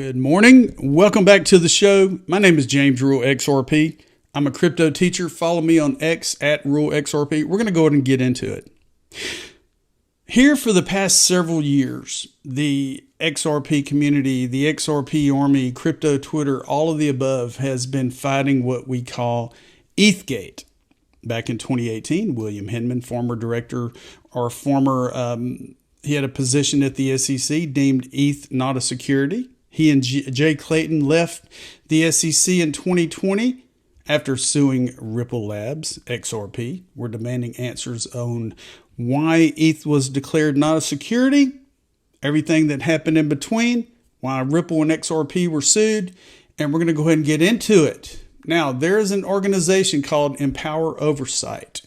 Good morning. Welcome back to the show. My name is James Rule XRP. I'm a crypto teacher. Follow me on X at Rule XRP. We're going to go ahead and get into it. Here for the past several years, the XRP community, the XRP army, crypto Twitter, all of the above has been fighting what we call ETHgate. Back in 2018, William Hinman, former director or he had a position at the SEC, deemed ETH not a security. He and Jay Clayton left the SEC in 2020 after suing Ripple Labs, XRP. We're demanding answers on why ETH was declared not a security, everything that happened in between, why Ripple and XRP were sued, and we're going to go ahead and get into it. Now, there is an organization called Empower Oversight.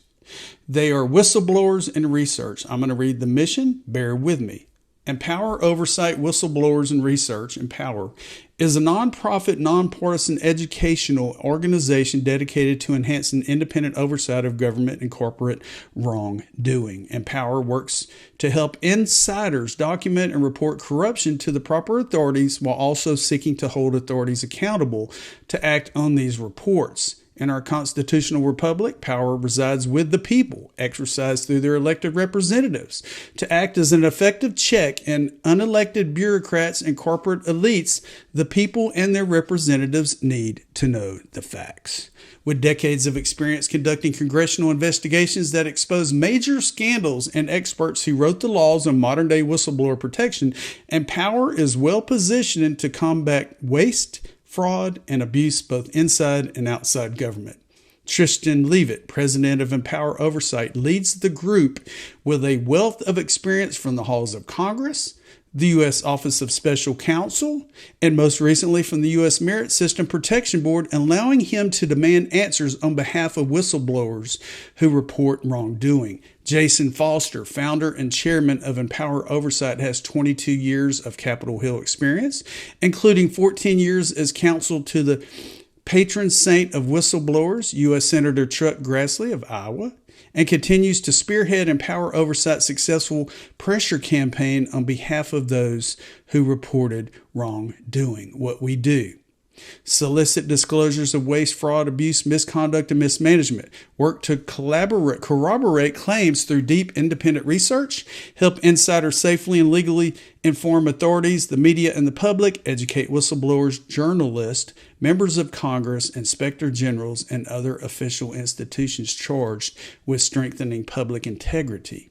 They are whistleblowers and research. I'm going to read the mission. Bear with me. Empower Oversight, Whistleblowers and Research, Empower, is a nonprofit, nonpartisan educational organization dedicated to enhancing independent oversight of government and corporate wrongdoing. Empower works to help insiders document and report corruption to the proper authorities while also seeking to hold authorities accountable to act on these reports. In our constitutional republic, power resides with the people, exercised through their elected representatives, to act as an effective check on unelected bureaucrats and corporate elites. The people and their representatives need to know the facts. With decades of experience conducting congressional investigations that expose major scandals and experts who wrote the laws on modern-day whistleblower protection, Empower is well positioned to combat waste, fraud, and abuse both inside and outside government. Tristan Leavitt, president of Empower Oversight, leads the group with a wealth of experience from the halls of Congress, the U.S. Office of Special Counsel, and most recently from the U.S. Merit System Protection Board, allowing him to demand answers on behalf of whistleblowers who report wrongdoing. Jason Foster, founder and chairman of Empower Oversight, has 22 years of Capitol Hill experience, including 14 years as counsel to the patron saint of whistleblowers, U.S. Senator Chuck Grassley of Iowa, and continues to spearhead Empower Oversight's successful pressure campaign on behalf of those who reported wrongdoing. What we do: solicit disclosures of waste, fraud, abuse, misconduct, and mismanagement. Work to corroborate claims through deep independent research. Help insiders safely and legally inform authorities, the media, and the public. Educate whistleblowers, journalists, members of Congress, inspector generals, and other official institutions charged with strengthening public integrity.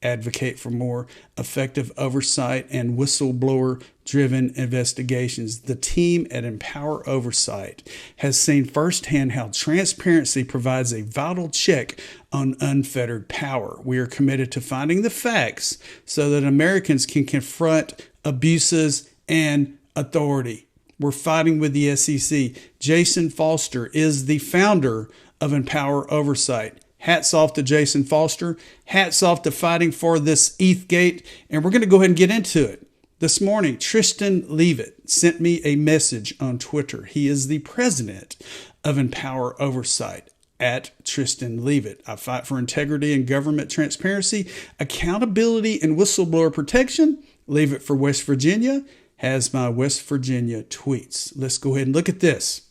Advocate for more effective oversight and whistleblower-driven investigations. The team at Empower Oversight has seen firsthand how transparency provides a vital check on unfettered power. We are committed to finding the facts so that Americans can confront abuses and authority. We're fighting with the SEC. Jason Foster is the founder of Empower Oversight. Hats off to Jason Foster. Hats off to fighting for this ETHgate. And we're going to go ahead and get into it. This morning, Tristan Leavitt sent me a message on Twitter. He is the president of Empower Oversight, at Tristan Leavitt. I fight for integrity and government transparency, accountability, and whistleblower protection. Leavitt for West Virginia has my West Virginia tweets. Let's go ahead and look at this.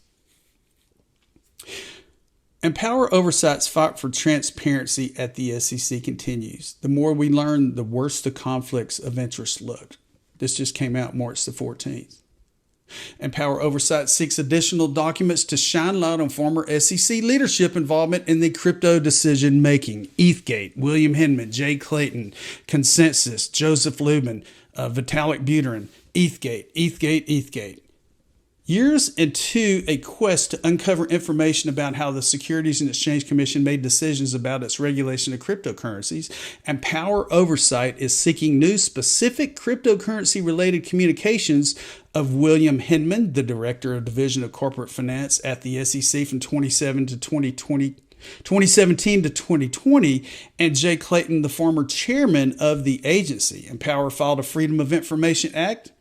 Empower Oversight's fight for transparency at the SEC continues. The more we learn, the worse the conflicts of interest look. This just came out March the 14th. Empower Oversight seeks additional documents to shine light on former SEC leadership involvement in the crypto decision making. ETHgate, William Hinman, Jay Clayton, Consensus, Joseph Lubin, Vitalik Buterin, ETHgate. Years into a quest to uncover information about how the Securities and Exchange Commission made decisions about its regulation of cryptocurrencies, Empower Oversight is seeking new specific cryptocurrency-related communications of William Hinman, the Director of Division of Corporate Finance at the SEC from 2017 to 2020, and Jay Clayton, the former chairman of the agency. Empower filed a Freedom of Information Act,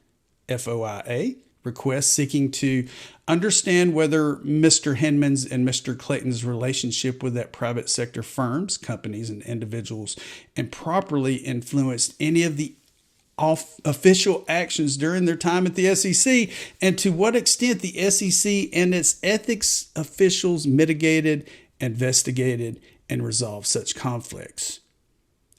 FOIA, request seeking to understand whether Mr. Hinman's and Mr. Clayton's relationship with that private sector firms, companies, and individuals improperly influenced any of the official actions during their time at the SEC, and to what extent the SEC and its ethics officials mitigated, investigated, and resolved such conflicts.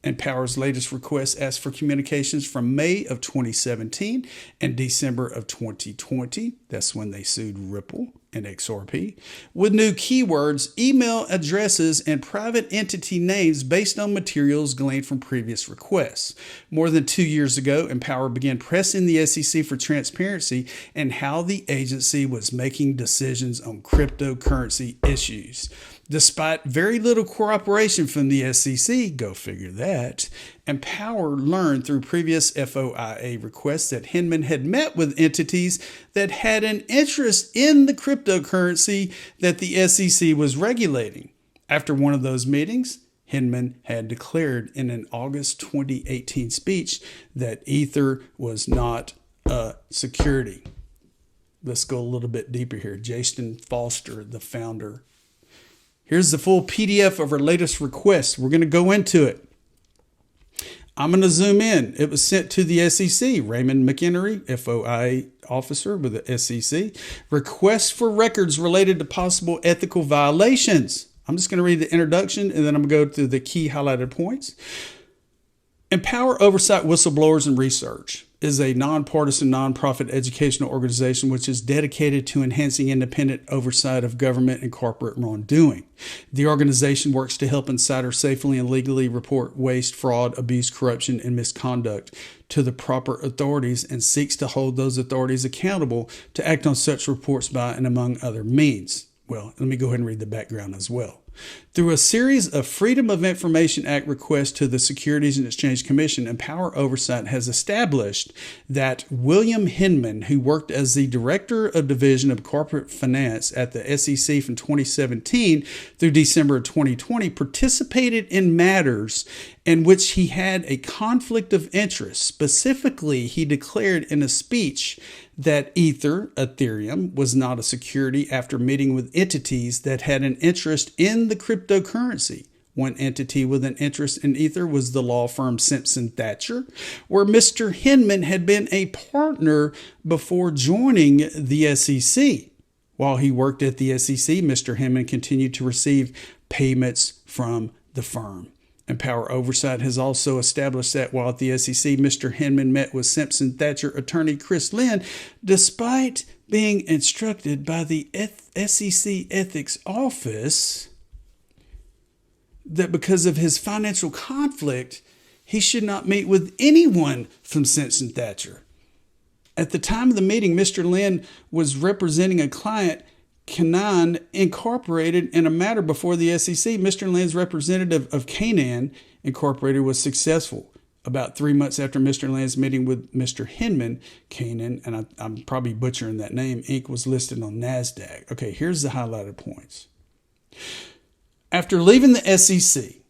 And Power's latest request asked for communications from May of 2017 and December of 2020. That's when they sued Ripple and XRP, with new keywords, email addresses, and private entity names based on materials gleaned from previous requests. More than 2 years ago, Empower began pressing the SEC for transparency and how the agency was making decisions on cryptocurrency issues. Despite very little cooperation from the SEC, go figure that, Empower learned through previous FOIA requests that Hinman had met with entities that had an interest in the cryptocurrency that the SEC was regulating. After one of those meetings, Hinman had declared in an August 2018 speech that Ether was not a security. Let's go a little bit deeper here. Jason Foster, the founder. Here's the full PDF of our latest request. We're going to go into it. I'm going to zoom in. It was sent to the SEC. Raymond McHenry, FOIA officer with the SEC. Request for records related to possible ethical violations. I'm just going to read the introduction and then I'm going to go to the key highlighted points. Empower Oversight Whistleblowers and Research is a nonpartisan, nonprofit educational organization which is dedicated to enhancing independent oversight of government and corporate wrongdoing. The organization works to help insiders safely and legally report waste, fraud, abuse, corruption, and misconduct to the proper authorities and seeks to hold those authorities accountable to act on such reports by and among other means. Well, let me go ahead and read the background as well. Through a series of Freedom of Information Act requests to the Securities and Exchange Commission, Empower Oversight has established that William Hinman, who worked as the Director of Division of Corporate Finance at the SEC from 2017 through December of 2020, participated in matters in which he had a conflict of interest. Specifically, he declared in a speech that Ethereum, was not a security after meeting with entities that had an interest in the cryptocurrency. One entity with an interest in Ether was the law firm Simpson Thacher, where Mr. Hinman had been a partner before joining the SEC. While he worked at the SEC, Mr. Hinman continued to receive payments from the firm. Empower Oversight has also established that while at the SEC, Mr. Hinman met with Simpson Thacher attorney Chris Lynn, despite being instructed by the SEC Ethics Office that because of his financial conflict, he should not meet with anyone from Simpson Thacher. At the time of the meeting, Mr. Lynn was representing a client, Canaan Incorporated, in a matter before the SEC. Mr. Lynn's representative of Canaan Incorporated was successful. About 3 months after Mr. Lynn's meeting with Mr. Hinman, Canaan, and I'm probably butchering that name, Inc. was listed on NASDAQ. Okay, here's the highlighted points. After leaving the SEC,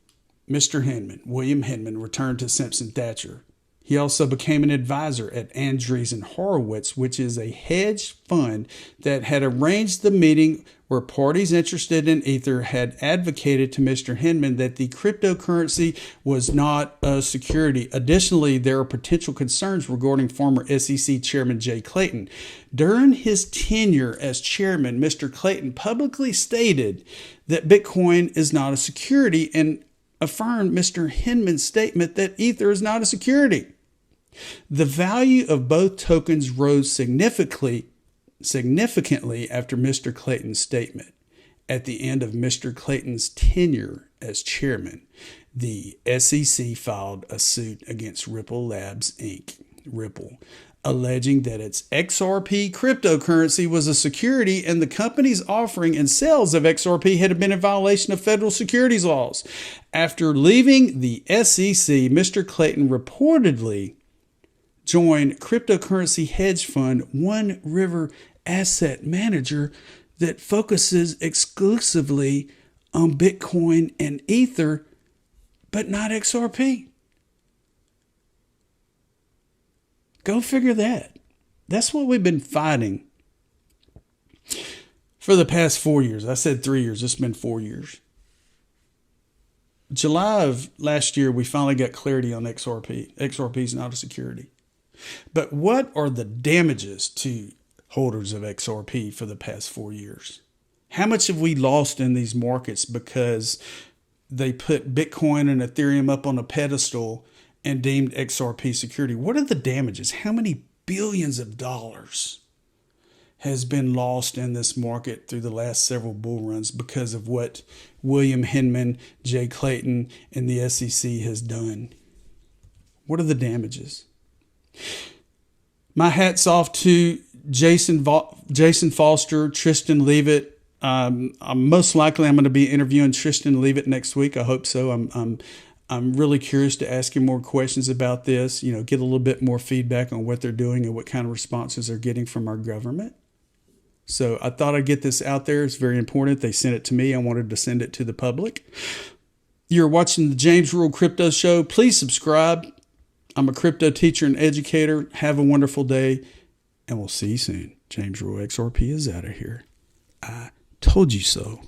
Mr. Hinman, William Hinman, returned to Simpson Thacher. He also became an advisor at Andreessen Horowitz, which is a hedge fund that had arranged the meeting where parties interested in Ether had advocated to Mr. Hinman that the cryptocurrency was not a security. Additionally, there are potential concerns regarding former SEC Chairman Jay Clayton. During his tenure as chairman, Mr. Clayton publicly stated that Bitcoin is not a security and affirmed Mr. Hinman's statement that Ether is not a security. The value of both tokens rose significantly after Mr. Clayton's statement. At the end of Mr. Clayton's tenure as chairman, the SEC filed a suit against Ripple Labs, Inc., Ripple, alleging that its XRP cryptocurrency was a security and the company's offering and sales of XRP had been in violation of federal securities laws. After leaving the SEC, Mr. Clayton reportedly joined cryptocurrency hedge fund One River Asset Manager that focuses exclusively on Bitcoin and Ether, but not XRP. Go figure that. That's what we've been fighting for the past 4 years. I said 3 years. It's been 4 years. July of last year, we finally got clarity on XRP. XRP is not a security. But what are the damages to holders of XRP for the past 4 years? How much have we lost in these markets because they put Bitcoin and Ethereum up on a pedestal and deemed XRP security? What are the damages? How many billions of dollars has been lost in this market through the last several bull runs because of what William Hinman, Jay Clayton, and the SEC has done? What are the damages? My hat's off to Jason Foster, Tristan Leavitt. Most likely I'm going to be interviewing Tristan Leavitt next week. I hope so. I'm really curious to ask him more questions about this, get a little bit more feedback on what they're doing and what kind of responses they're getting from our government. So I thought I'd get this out there. It's very important. They sent it to me. I wanted to send it to the public. You're watching the James Rural Crypto Show. Please subscribe. I'm a crypto teacher and educator. Have a wonderful day, and we'll see you soon. James Rural XRP is out of here. I told you so.